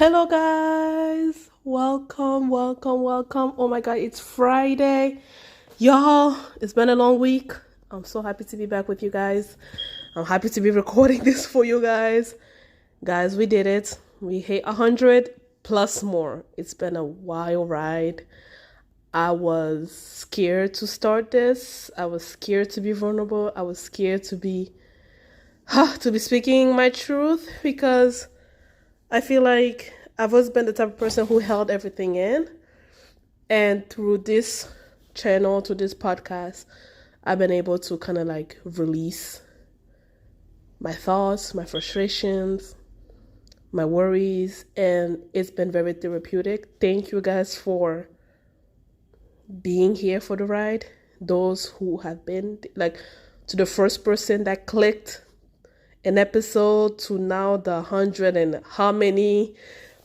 Hello, guys. Welcome. Oh my God, it's Friday. Y'all, it's been a long week. I'm so happy to be back with you guys. I'm happy to be recording this for you guys. Guys, we did it. We hit 100 plus more. It's been a wild ride. I was scared to start this. I was scared to be vulnerable. I was scared to be speaking my truth because I feel like I've always been the type of person who held everything in. And through this channel, to this podcast, I've been able to kind of like release my thoughts, my frustrations, my worries, and it's been very therapeutic. Thank you guys for being here for the ride. Those who have been, like, to the first person that clicked an episode to now the 100 and how many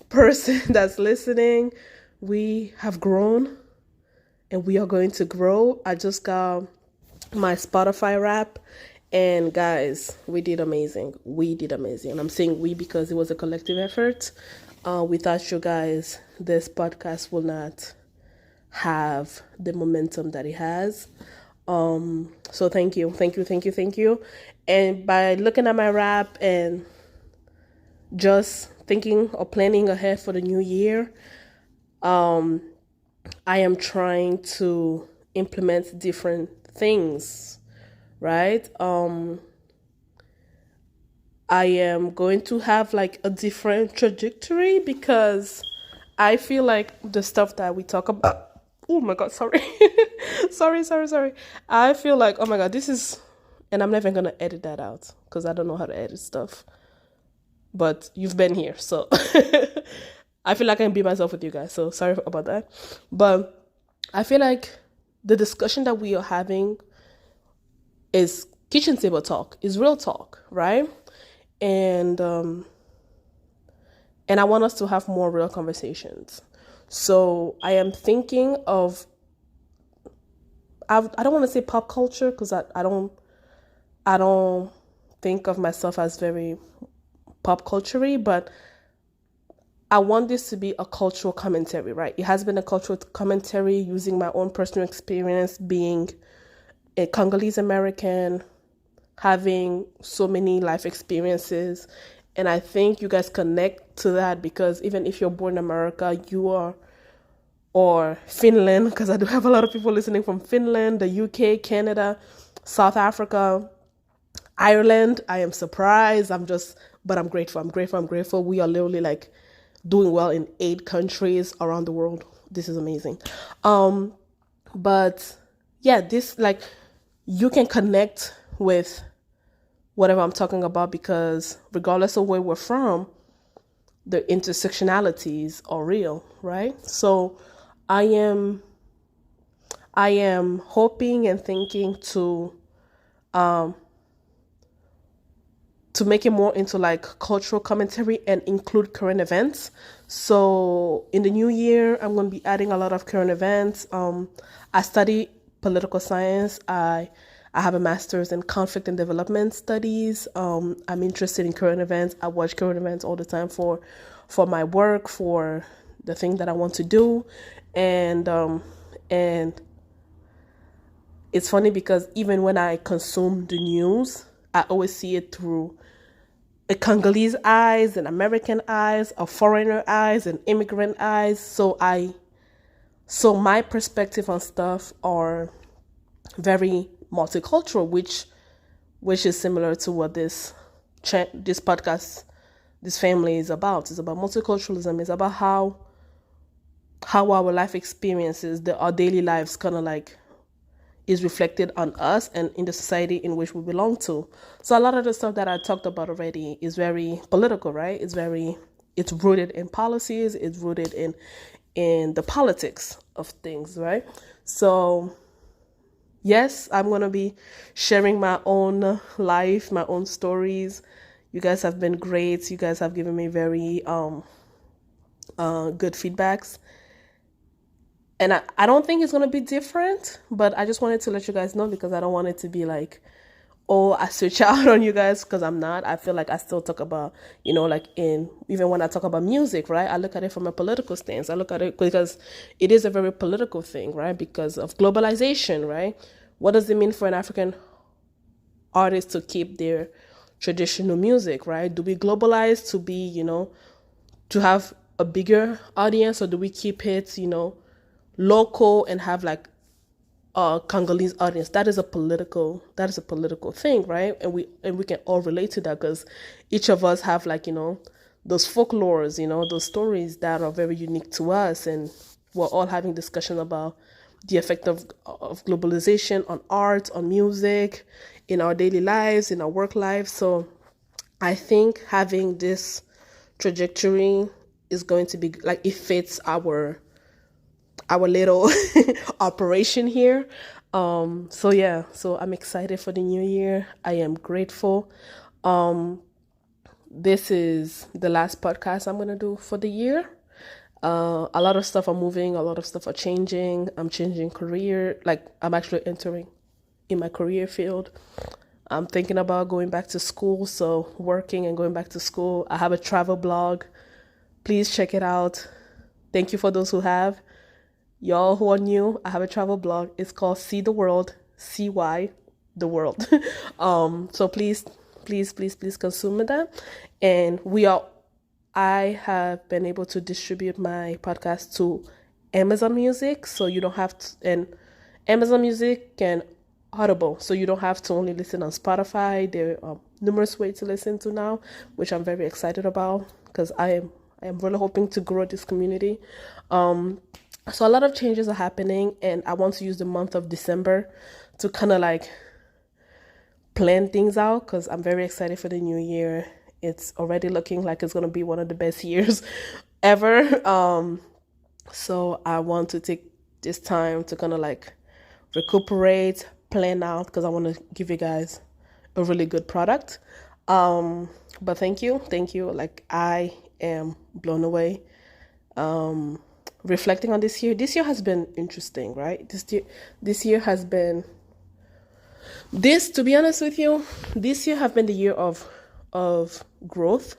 person that's listening. We have grown and we are going to grow. I just got my Spotify wrap, and guys, we did amazing. And I'm saying we because it was a collective effort. Without you guys, this podcast will not have the momentum that it has. So thank you. And by looking at my rap and just thinking or planning ahead for the new year, I am trying to implement different things, right? I am going to have like a different trajectory because I feel like the stuff that we talk about, oh my God, sorry. sorry. I feel like, oh my God, this is, and I'm never going to edit that out because I don't know how to edit stuff. But you've been here, so I feel like I can be myself with you guys. So sorry about that. But I feel like the discussion that we are having is kitchen table talk, is real talk, right? And I want us to have more real conversations. So I am thinking of, I don't want to say pop culture because I don't think of myself as very pop culture-y, but I want this to be a cultural commentary, right? It has been a cultural commentary using my own personal experience being a Congolese American, having so many life experiences. And I think you guys connect to that because even if you're born in America, or Finland, because I do have a lot of people listening from Finland, the UK, Canada, South Africa, Ireland. I am surprised. But I'm grateful. We are literally like doing well in 8 countries around the world. This is amazing. But yeah, this, like, you can connect with whatever I'm talking about because regardless of where we're from, the intersectionalities are real, right? So I am hoping and thinking to make it more into like cultural commentary and include current events. So in the new year, I'm going to be adding a lot of current events. I study political science. I have a master's in conflict and development studies. I'm interested in current events. I watch current events all the time for my work, for the thing that I want to do. And it's funny because even when I consume the news, I always see it through a Congolese eyes and American eyes, a foreigner eyes and immigrant eyes. So my perspective on stuff are very multicultural, which is similar to what this podcast, this family is about. It's about multiculturalism. It's about how our life experiences, our daily lives kind of like is reflected on us and in the society in which we belong to. So a lot of the stuff that I talked about already is very political, right? It's rooted in policies. It's rooted in the politics of things, right? So yes, I'm going to be sharing my own life, my own stories. You guys have been great. You guys have given me very good feedbacks. And I don't think it's going to be different, but I just wanted to let you guys know because I don't want it to be like, or I switch out on you guys, because I'm not. I feel like I still talk about, like even when I talk about music, right? I look at it from a political stance. I look at it because it is a very political thing, right? Because of globalization, right? What does it mean for an African artist to keep their traditional music, right? Do we globalize to be, to have a bigger audience, or do we keep it, local and have like Congolese audience? That is a political thing, right? And we can all relate to that, because each of us have like, those folklores, those stories that are very unique to us, and we're all having discussion about the effect of globalization on art, on music, in our daily lives, in our work lives. So I think having this trajectory is going to be like, it fits our little operation here. So I'm excited for the new year. I am grateful. This is the last podcast I'm gonna do for the year. A lot of stuff are moving, a lot of stuff are changing. I'm changing career, like I'm actually entering in my career field. I'm thinking about going back to school, so working and going back to school. I have a travel blog. Please check it out. Thank you for those who have. Y'all who are new, I have a travel blog. It's called See the World, CY the World. So please consume that. And I have been able to distribute my podcast to Amazon Music, so you don't have to, and Amazon Music and Audible, so you don't have to only listen on Spotify. There are numerous ways to listen to now, which I'm very excited about, because I am really hoping to grow this community. So a lot of changes are happening, and I want to use the month of December to kind of like plan things out, because I'm very excited for the new year. It's already looking like it's going to be one of the best years ever. So I want to take this time to kind of like recuperate, plan out, because I want to give you guys a really good product. But thank you. Like, I am blown away. Reflecting on this year has been interesting, right? This year has been, to be honest with you, this year have been the year of growth.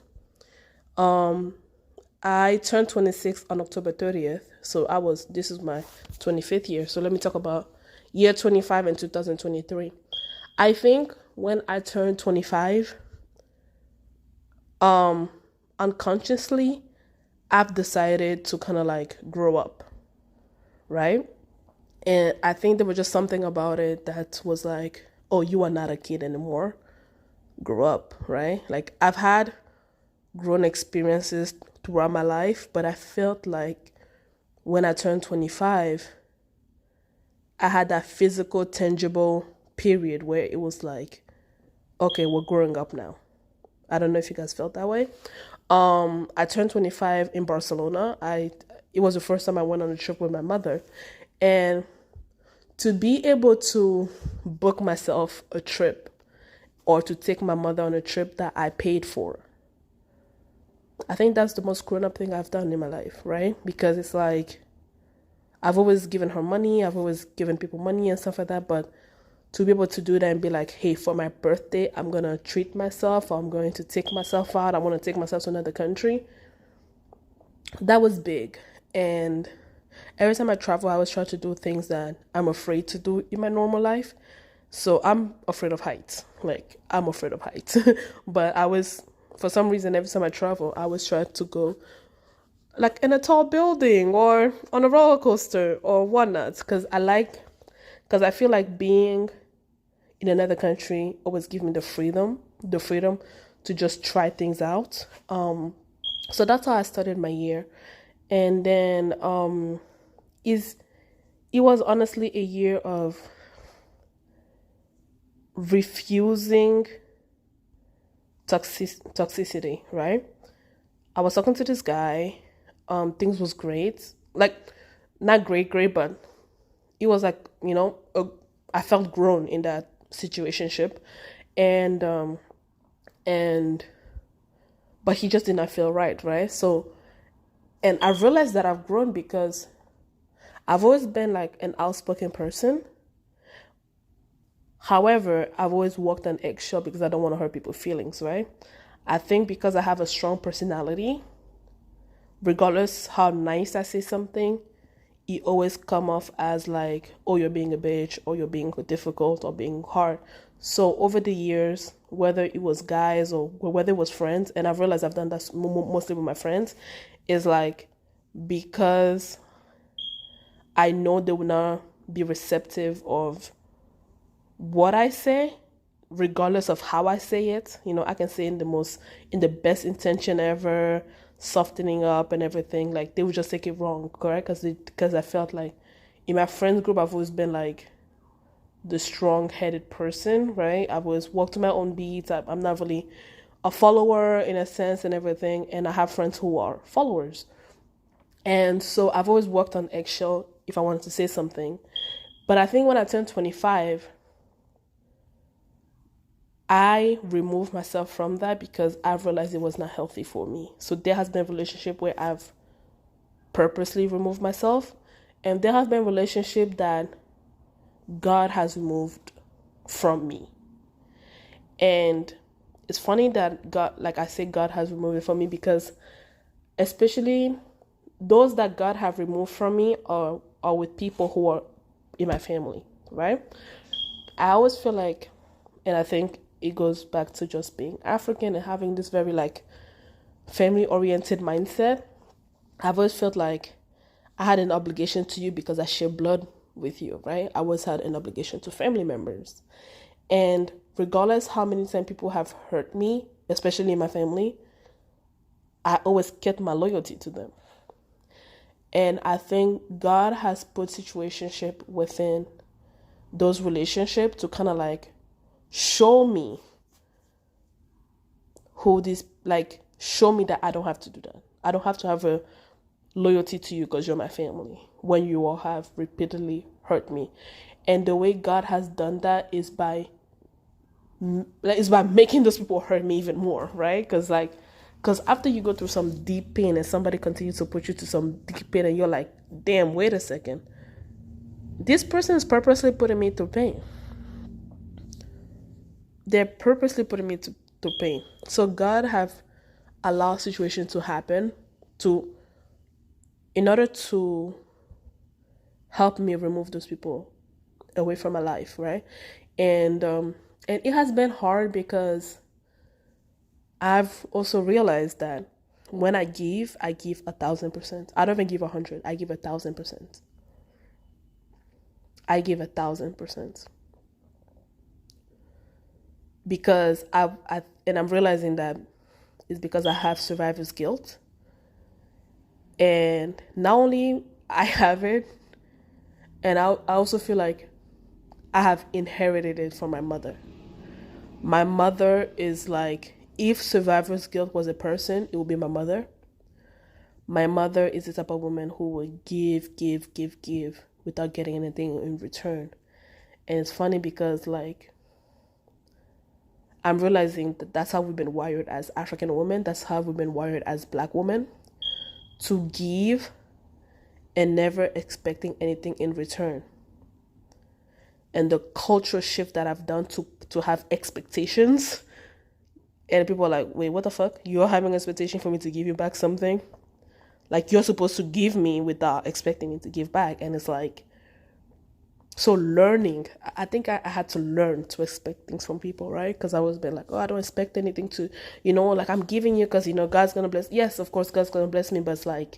I turned 26 on October 30th, so this is my 25th year. So let me talk about year 25 and 2023. I think when I turned 25, unconsciously, I've decided to kind of like grow up, right? And I think there was just something about it that was like, oh, you are not a kid anymore. Grow up, right? Like, I've had grown experiences throughout my life, but I felt like when I turned 25, I had that physical, tangible period where it was like, okay, we're growing up now. I don't know if you guys felt that way. I turned 25 in Barcelona. It was the first time I went on a trip with my mother, and to be able to book myself a trip, or to take my mother on a trip that I paid for, I think that's the most grown up thing I've done in my life, right? Because it's like, I've always given her money, I've always given people money and stuff like that, but to be able to do that and be like, hey, for my birthday, I'm going to treat myself, or I'm going to take myself out, I want to take myself to another country, that was big. And every time I travel, I always try to do things that I'm afraid to do in my normal life. So I'm afraid of heights. Like, I'm afraid of heights. But for some reason, every time I travel, I always try to go like in a tall building or on a roller coaster or whatnot. Because I feel like being in another country always gives me the freedom to just try things out. So that's how I started my year. And then it was honestly a year of refusing toxicity, right? I was talking to this guy. Things was great. Like, not great, but it was like, I felt grown in that situationship. But he just did not feel right? So, and I realized that I've grown because I've always been like an outspoken person. However, I've always walked on eggshell because I don't want to hurt people's feelings, right? I think because I have a strong personality, regardless how nice I say something, it always come off as like, oh, you're being a bitch, or you're being difficult, or being hard. So over the years, whether it was guys or whether it was friends, and I've realized I've done that mostly with my friends, is like, because I know they will not be receptive of what I say, regardless of how I say it. I can say in the best intention ever, softening up and everything. Like, they would just take it wrong, correct? Because I felt like in my friends group, I've always been like the strong-headed person, right? I've always walked my own beats. I'm not really a follower in a sense and everything. And I have friends who are followers. And so I've always walked on eggshell if I wanted to say something. But I think when I turned 25, I removed myself from that because I've realized it was not healthy for me. So there has been a relationship where I've purposely removed myself. And there have been relationships that God has removed from me. And it's funny that God, like I say, God has removed it from me because especially those that God have removed from me are with people who are in my family, right? I always feel like, and I think it goes back to just being African and having this very like family-oriented mindset. I've always felt like I had an obligation to you because I share blood with you, right? I always had an obligation to family members. And regardless how many times people have hurt me, especially in my family, I always kept my loyalty to them. And I think God has put situationship within those relationships to kind of like show me show me that I don't have to do that. I don't have to have a loyalty to you because you're my family when you all have repeatedly hurt me. And the way God has done that is by making those people hurt me even more, right? Because after you go through some deep pain and somebody continues to put you to some deep pain and you're like, damn, wait a second. This person is purposely putting me through pain. They're purposely putting me through pain. So God have allowed situations to happen in order to help me remove those people away from my life, right? And it has been hard because I've also realized that when I give 1,000%. I don't even give 100. I give 1,000%. I give 1,000%. Because I'm realizing that it's because I have survivor's guilt. And not only I have it, and I also feel like I have inherited it from my mother. My mother is like, if survivor's guilt was a person, it would be my mother. My mother is the type of woman who will give without getting anything in return. And it's funny because like, I'm realizing that that's how we've been wired as African women. That's how we've been wired as Black women, to give and never expecting anything in return. And the cultural shift that I've done to have expectations, and people are like, wait, what the fuck? You're having expectation for me to give you back something? Like, you're supposed to give me without expecting me to give back. And it's like, so learning, I think I had to learn to expect things from people, right? Because I was been like, oh, I don't expect anything to, like, I'm giving you because, God's going to bless. Yes, of course, God's going to bless me. But it's like,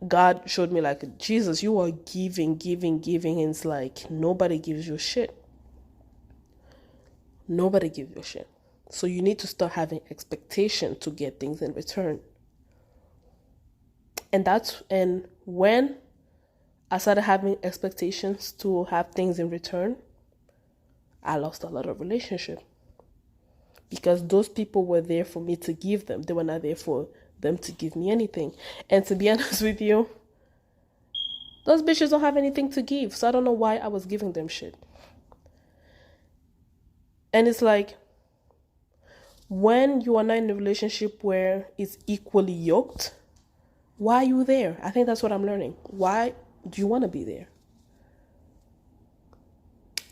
God showed me like, Jesus, you are giving. And it's like, nobody gives you shit. Nobody gives you shit. So you need to start having expectation to get things in return. And when I started having expectations to have things in return, I lost a lot of relationship. Because those people were there for me to give them. They were not there for them to give me anything. And to be honest with you, those bitches don't have anything to give. So I don't know why I was giving them shit. And it's like, when you are not in a relationship where it's equally yoked, why are you there? I think that's what I'm learning. Why do you want to be there?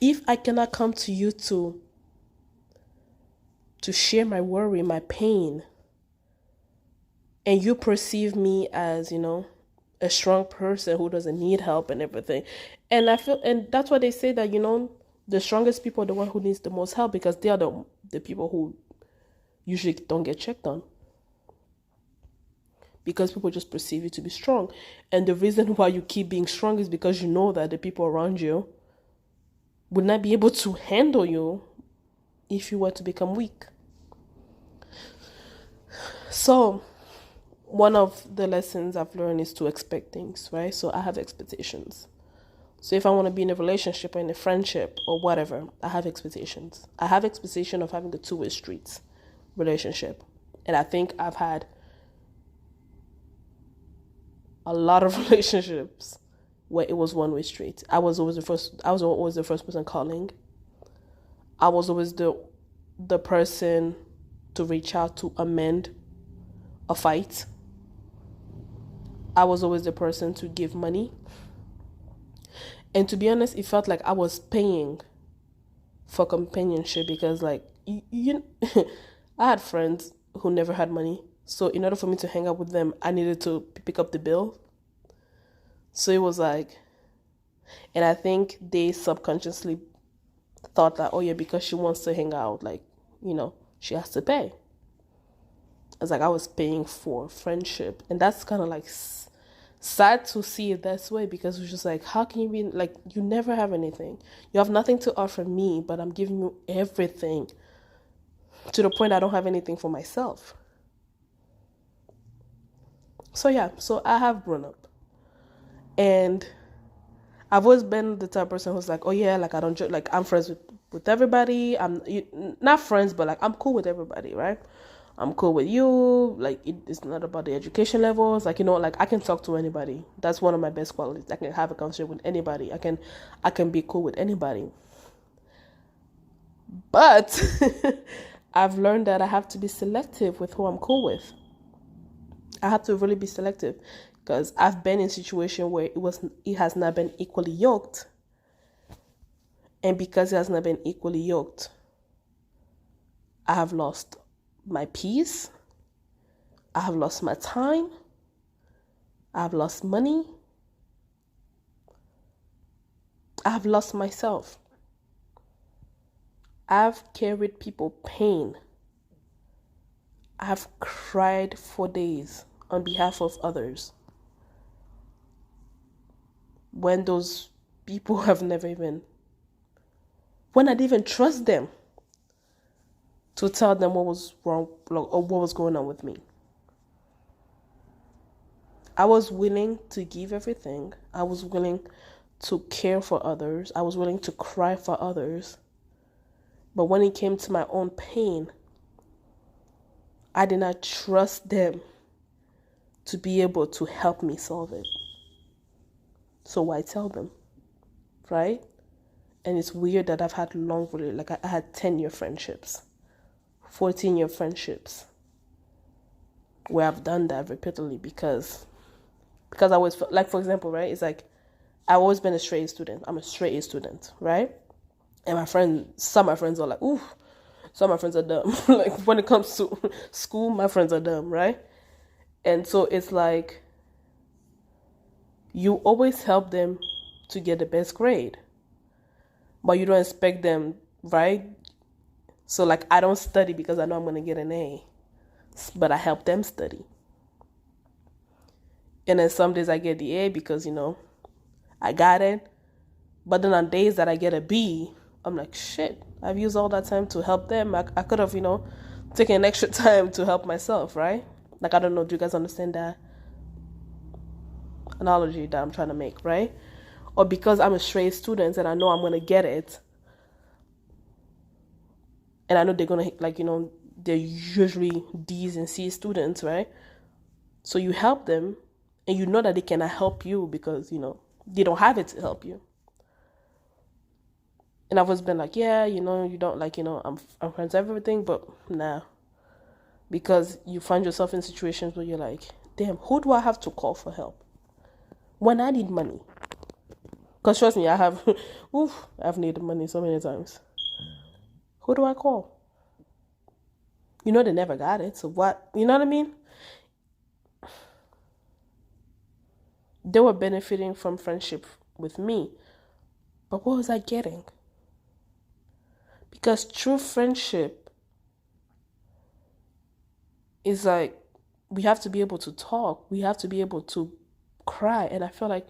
If I cannot come to you to share my worry, my pain, and you perceive me as, a strong person who doesn't need help and everything. And I feel, and that's why they say that, the strongest people are the one who needs the most help, because they are the people who usually don't get checked on. Because people just perceive you to be strong. And the reason why you keep being strong is because you know that the people around you would not be able to handle you if you were to become weak. So, one of the lessons I've learned is to expect things, right? So I have expectations. So if I want to be in a relationship or in a friendship or whatever, I have expectations. I have expectation of having a two-way street relationship. And I think I've had a lot of relationships where it was one-way street. I was always the first person calling. I was always the person to reach out to amend a fight. I was always the person to give money. And to be honest, it felt like I was paying for companionship, because like I had friends who never had money. So in order for me to hang out with them, I needed to pick up the bill. So it was like, and I think they subconsciously thought that, oh yeah, because she wants to hang out, like, she has to pay. It's like I was paying for friendship. And that's kind of like sad to see it that way, because it's just like, how can you be like, you never have anything, you have nothing to offer me, but I'm giving you everything, to the point I don't have anything for myself. So I have grown up, and I've always been the type of person who's like, oh yeah, like I don't like, I'm friends with everybody. I'm not friends, but like I'm cool with everybody, right? I'm cool with you. Like it's not about the education levels. Like, like I can talk to anybody. That's one of my best qualities. I can have a conversation with anybody. I can be cool with anybody. But I've learned that I have to be selective with who I'm cool with. I have to really be selective, because I've been in a situation where it has not been equally yoked. And because it has not been equally yoked, I have lost my peace, I have lost my time, I have lost money, I have lost myself. I've carried people pain. I've cried for days on behalf of others, when those people have never even, when I didn't even trust them to tell them what was wrong or what was going on with me. I was willing to give everything. I was willing to care for others. I was willing to cry for others. But when it came to my own pain, I did not trust them to be able to help me solve it. So why tell them, right? And it's weird that I've had like I had 10-year friendships, 14-year friendships, where I've done that repeatedly, because I was, like, for example, right, it's like I've always been a straight A student. I'm a straight A student, right? And some of my friends are like, ooh, some of my friends are dumb. Like when it comes to school, my friends are dumb, right? And so it's like, you always help them to get the best grade, but you don't expect them, right? So like, I don't study because I know I'm going to get an A, but I help them study. And then some days I get the A because, I got it. But then on days that I get a B, I'm like, shit, I've used all that time to help them. I could have, taken an extra time to help myself, right? Like, I don't know, do you guys understand that analogy that I'm trying to make, right? Or because I'm a straight student and I know I'm going to get it, and I know they're going to, like, they're usually D's and C's students, right? So you help them, and you know that they cannot help you because, they don't have it to help you. And I've always been like, yeah, you don't, like, I'm friends with everything, but nah. Because you find yourself in situations where you're like, damn, who do I have to call for help when I need money? Because trust me, I've needed money so many times. Who do I call? You know they never got it, so what? You know what I mean? They were benefiting from friendship with me, but what was I getting? Because true friendship is like, we have to be able to talk, we have to be able to cry, and I feel like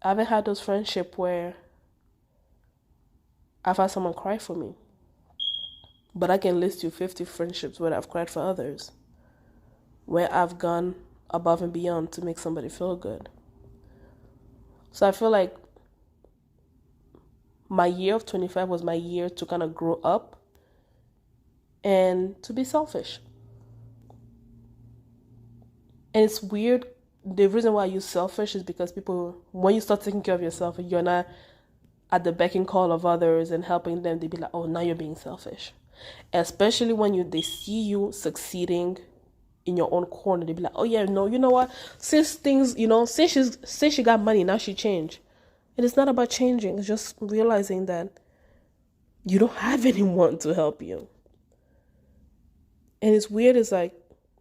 I haven't had those friendship where I've had someone cry for me. But I can list you 50 friendships where I've cried for others, where I've gone above and beyond to make somebody feel good. So I feel like my year of 25 was my year to kind of grow up and to be selfish. And it's weird. The reason why I use selfish is because people, when you start taking care of yourself, you're not at the beck and call of others and helping them, they be like, oh, now you're being selfish. Especially when they see you succeeding in your own corner, they be like, oh yeah, no, you know what? Since things, since she got money, now she changed. And it's not about changing. It's just realizing that you don't have anyone to help you. And it's weird. It's like,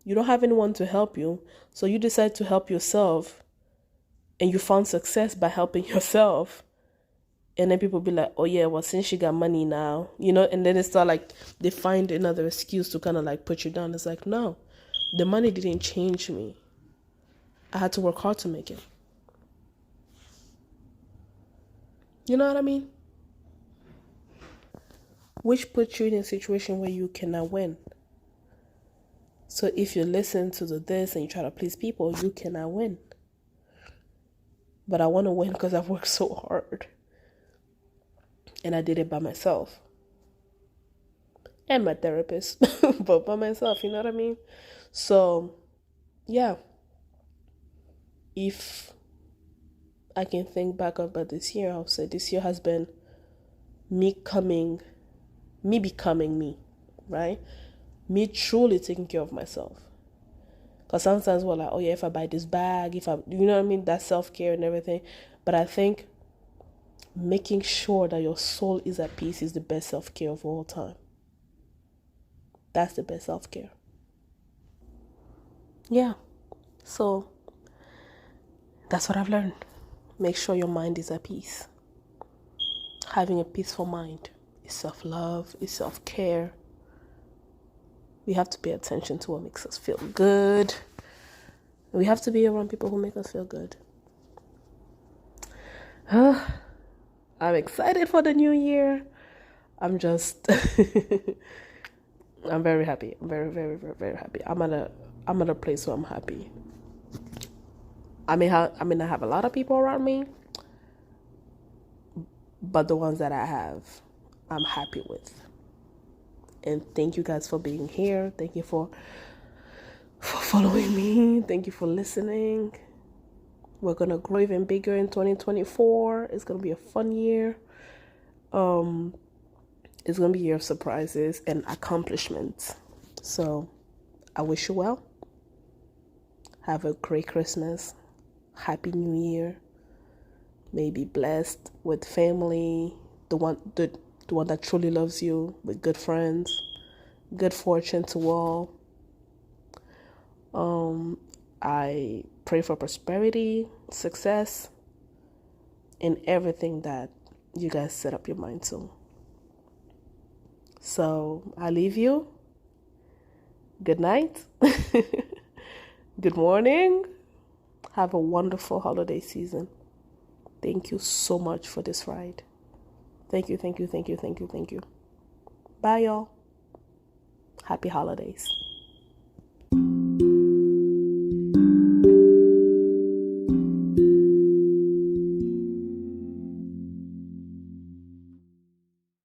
you don't have anyone to help you. So you decide to help yourself. And you found success by helping yourself. And then people be like, oh yeah, well, since she got money now, and then it's not like they find another excuse to kind of like put you down. It's like, no, the money didn't change me. I had to work hard to make it. You know what I mean? Which puts you in a situation where you cannot win. So if you listen to this and you try to please people, you cannot win. But I want to win because I've worked so hard. And I did it by myself. And my therapist. But by myself, you know what I mean? So, yeah. If I can think back about this year, I'll say this year has been me becoming me, right? Me truly taking care of myself. Because sometimes we're like, oh yeah, if I buy this bag, you know what I mean? That's self-care and everything. But I think making sure that your soul is at peace is the best self-care of all time. That's the best self-care. Yeah. So that's what I've learned. Make sure your mind is at peace. Having a peaceful mind is self-love, is self-care. We have to pay attention to what makes us feel good. We have to be around people who make us feel good. I'm excited for the new year. I'm very happy. I'm very, very, very, very happy. I'm at a place where I'm happy. I not have a lot of people around me, but the ones that I have, I'm happy with. And thank you guys for being here. Thank you for following me. Thank you for listening. We're going to grow even bigger in 2024. It's going to be a fun year. It's going to be a year of surprises and accomplishments. So I wish you well. Have a great Christmas. Happy New Year. May be blessed with family, the one that truly loves you, with good friends, good fortune to all. I pray for prosperity, success, in everything that you guys set up your mind to. So I leave you. Good night. Good morning. Have a wonderful holiday season. Thank you so much for this ride. Thank you, thank you, thank you, thank you, thank you. Bye, y'all. Happy holidays.